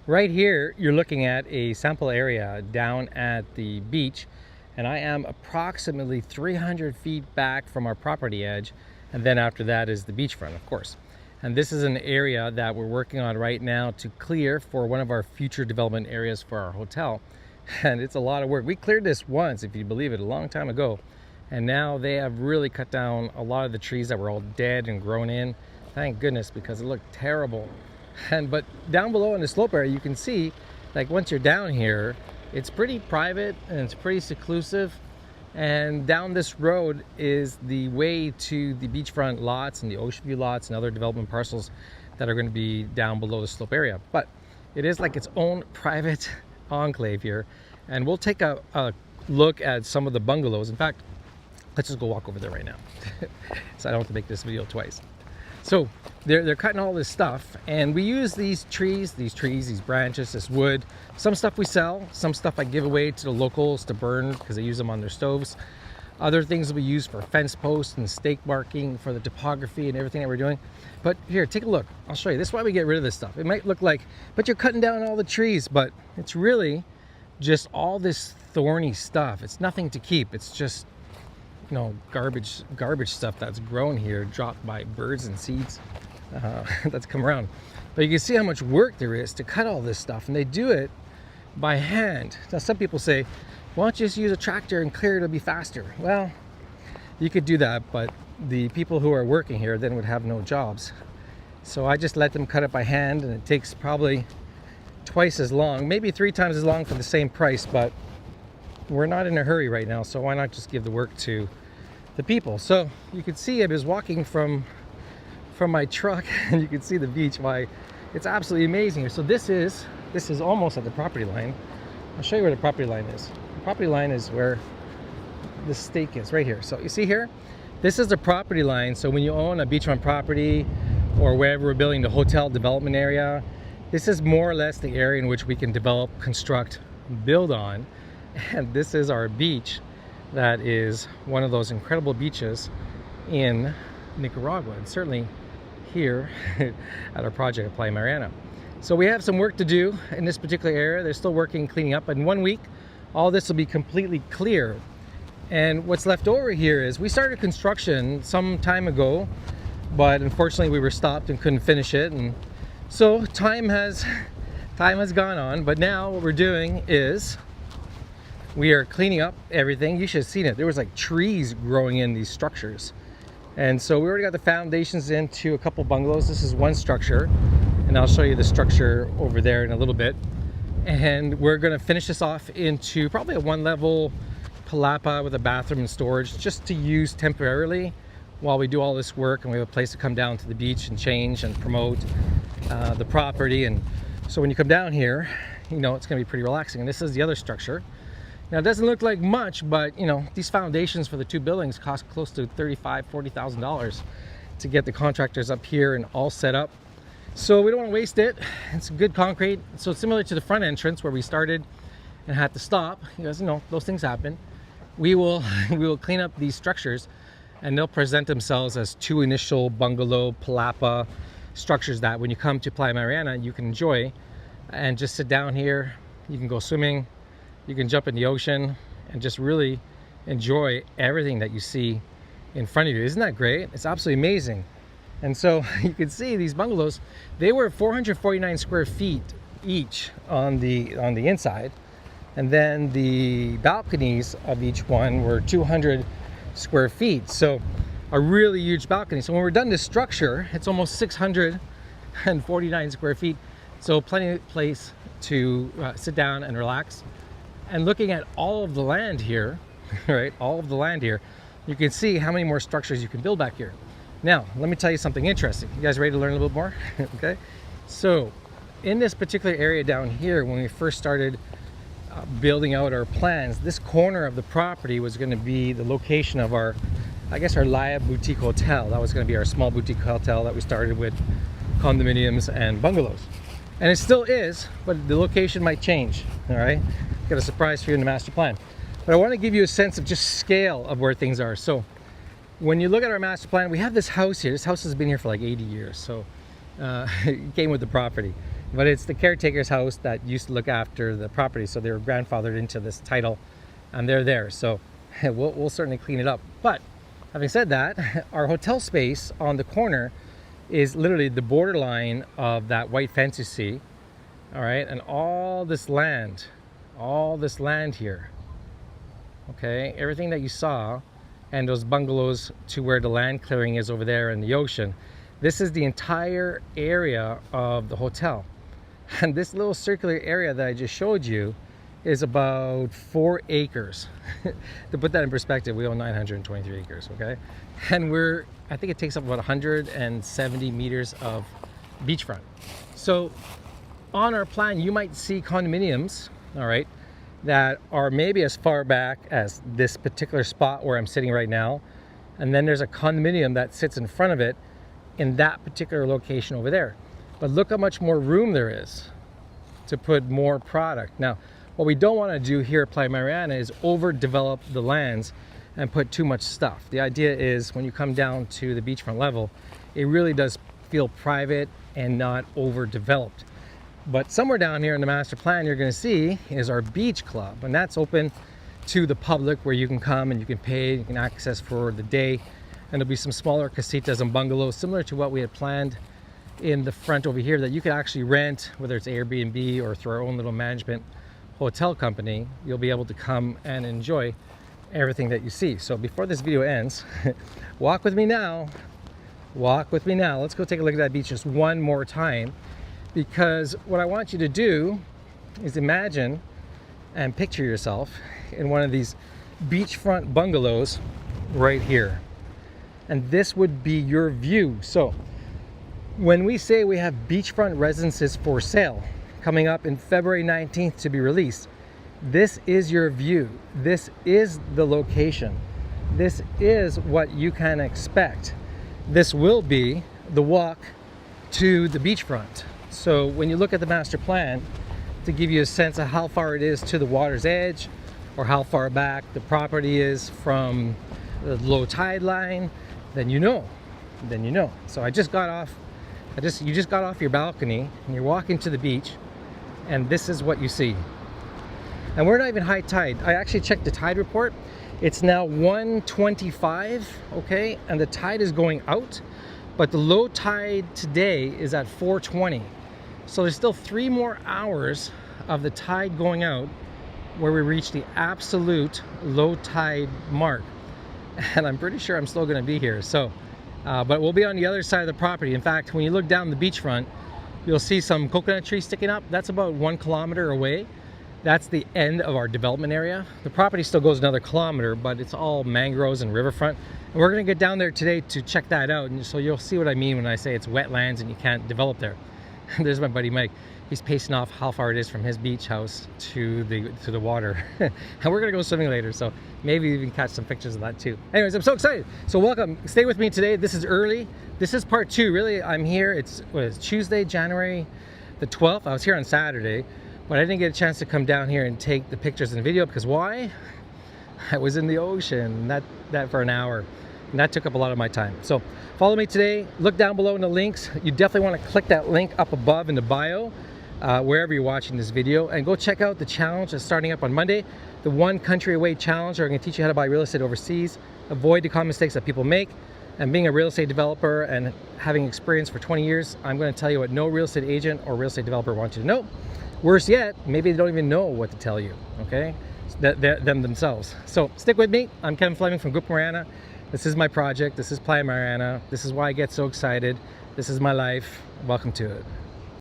Right here, you're looking at a sample area down at the beach, and I am approximately 300 feet back from our property edge, and then after that is the beachfront, of course. And this is an area that we're working on right now to clear for one of our future development areas for our hotel. And it's a lot of work. We cleared this once, if you believe it, a long time ago, and now they have really cut down a lot of the trees that were all dead and grown in. Thank goodness, because it looked terrible. But down below in the slope area, you can see, like, once you're down here, it's pretty private and it's pretty seclusive. And down this road is the way to the beachfront lots and the ocean view lots and other development parcels that are going to be down below the slope area. But it is like its own private enclave here. And we'll take a look at some of the bungalows. In fact, let's just go walk over there right now so I don't have to make this video twice. So they're cutting all this stuff, and we use these branches, this wood. Some stuff we sell, some stuff I give away to the locals to burn because they use them on their stoves. Other things we use for fence posts and stake marking for the topography and everything that we're doing. But here, take a look. I'll show you. This is why we get rid of this stuff. It might look like, but you're cutting down all the trees, but it's really just all this thorny stuff. It's nothing to keep. It's just, you know, garbage stuff that's grown here, dropped by birds and seeds that's come around. But you can see how much work there is to cut all this stuff, and they do it by hand. Now some people say, why don't you just use a tractor and clear it, it'll be faster. Well, you could do that, but the people who are working here then would have no jobs. So I just let them cut it by hand, and it takes probably twice as long, maybe 3 times as long for the same price. But we're not in a hurry right now, so why not just give the work to the people? So you can see I was walking from my truck, and you can see the beach. Why, it's absolutely amazing here. So this is almost at the property line. I'll show you where the property line is. The property line is where the stake is, right here. So you see here, this is the property line. So when you own a beachfront property or wherever we're building the hotel development area, this is more or less the area in which we can develop, construct, build on. And this is our beach. That is one of those incredible beaches in Nicaragua, and certainly here at our project at Playa Mariana. So we have some work to do in this particular area. They're still working, cleaning up. In 1 week, all this will be completely clear. And what's left over here is we started construction some time ago, but unfortunately we were stopped and couldn't finish it. And so time has gone on. But now what we're doing is we are cleaning up everything. You should have seen it. There was like trees growing in these structures. And so we already got the foundations into a couple bungalows. This is one structure, and I'll show you the structure over there in a little bit. And we're gonna finish this off into probably a 1-level palapa with a bathroom and storage, just to use temporarily while we do all this work, and we have a place to come down to the beach and change and promote the property. And so when you come down here, you know, it's gonna be pretty relaxing. And this is the other structure. Now it doesn't look like much, but you know, these foundations for the 2 buildings cost close to $35,000–$40,000 to get the contractors up here and all set up. So we don't want to waste it. It's good concrete. So it's similar to the front entrance where we started and had to stop. You guys know, those things happen. We will clean up these structures, and they'll present themselves as 2 initial bungalow palapa structures that when you come to Playa Mariana you can enjoy and just sit down here. You can go swimming, you can jump in the ocean, and just really enjoy everything that you see in front of you. Isn't that great? It's absolutely amazing. And so you can see these bungalows, they were 449 square feet each on the inside, and then the balconies of each one were 200 square feet. So a really huge balcony. So when we're done this structure, it's almost 649 square feet. So plenty of place to sit down and relax. And looking at all of the land here, right, all of the land here, you can see how many more structures you can build back here. Now, let me tell you something interesting. You guys ready to learn a little bit more? Okay. So in this particular area down here, when we first started building out our plans, this corner of the property was going to be the location of our, I guess, our Laya boutique hotel. That was going to be our small boutique hotel that we started with condominiums and bungalows. And it still is, but the location might change. All right. Got a surprise for you in the master plan. But I want to give you a sense of just scale of where things are. So when you look at our master plan, we have this house here. This house has been here for like 80 years. So it came with the property. But it's the caretaker's house that used to look after the property, so they were grandfathered into this title, and they're there. So we'll certainly clean it up. But having said that, our hotel space on the corner is literally the borderline of that white fence you see. All right, and all this land here, okay, everything that you saw, and those bungalows to where the land clearing is over there in the ocean, this is the entire area of the hotel. And this little circular area that I just showed you is about 4 acres. To put that in perspective, we own 923 acres, okay? And I think it takes up about 170 meters of beachfront. So on our plan, you might see condominiums, all right, that are maybe as far back as this particular spot where I'm sitting right now. And then there's a condominium that sits in front of it in that particular location over there. But look how much more room there is to put more product. Now, what we don't want to do here at Playa Mariana is overdevelop the lands and put too much stuff. The idea is when you come down to the beachfront level, it really does feel private and not overdeveloped. But somewhere down here in the master plan, you're going to see is our beach club, and that's open to the public, where you can come and you can pay, you can access for the day, and there'll be some smaller casitas and bungalows similar to what we had planned in the front over here that you could actually rent, whether it's Airbnb or through our own little management hotel company. You'll be able to come and enjoy everything that you see. So before this video ends, walk with me now. Let's go take a look at that beach just one more time, because what I want you to do is imagine and picture yourself in one of these beachfront bungalows right here. And this would be your view. So when we say we have beachfront residences for sale coming up in February 19th to be released, this is your view. This is the location. This is what you can expect. This will be the walk to the beachfront. So when you look at the master plan, to give you a sense of how far it is to the water's edge, or how far back the property is from the low tide line, then you know. So you just got off your balcony and you're walking to the beach, and this is what you see. And we're not even high tide. I actually checked the tide report. It's now 1:25, okay, and the tide is going out, but the low tide today is at 4:20. So there's still 3 more hours of the tide going out where we reach the absolute low tide mark. And I'm pretty sure I'm still going to be here. So but we'll be on the other side of the property. In fact, when you look down the beachfront, you'll see some coconut trees sticking up. That's about 1 kilometer away. That's the end of our development area. The property still goes another kilometer, but it's all mangroves and riverfront. And we're going to get down there today to check that out. And so you'll see what I mean when I say it's wetlands and you can't develop there. There's my buddy Mike. He's pacing off how far it is from his beach house to the water. And we're gonna go swimming later, so maybe we can catch some pictures of that too. Anyways, I'm so excited. So welcome, stay with me today. This is early. This is part 2, really. I'm here, it's Tuesday, January the 12th. I was here on Saturday, but I didn't get a chance to come down here and take the pictures and video, because why? I was in the ocean, that for an hour. And that took up a lot of my time. So follow me today. Look down below in the links. You definitely want to click that link up above in the bio, wherever you're watching this video, and go check out the challenge that's starting up on Monday. The One Country Away Challenge. Are going to teach you how to buy real estate overseas, avoid the common mistakes that people make. And being a real estate developer and having experience for 20 years, I'm going to tell you what no real estate agent or real estate developer wants you to know. Worse yet, maybe they don't even know what to tell you, okay? Them themselves. So stick with me. I'm Kevin Fleming from Grupo Mariana. This is my project. This is Playa Mariana. This is why I get so excited. This is my life. Welcome to it.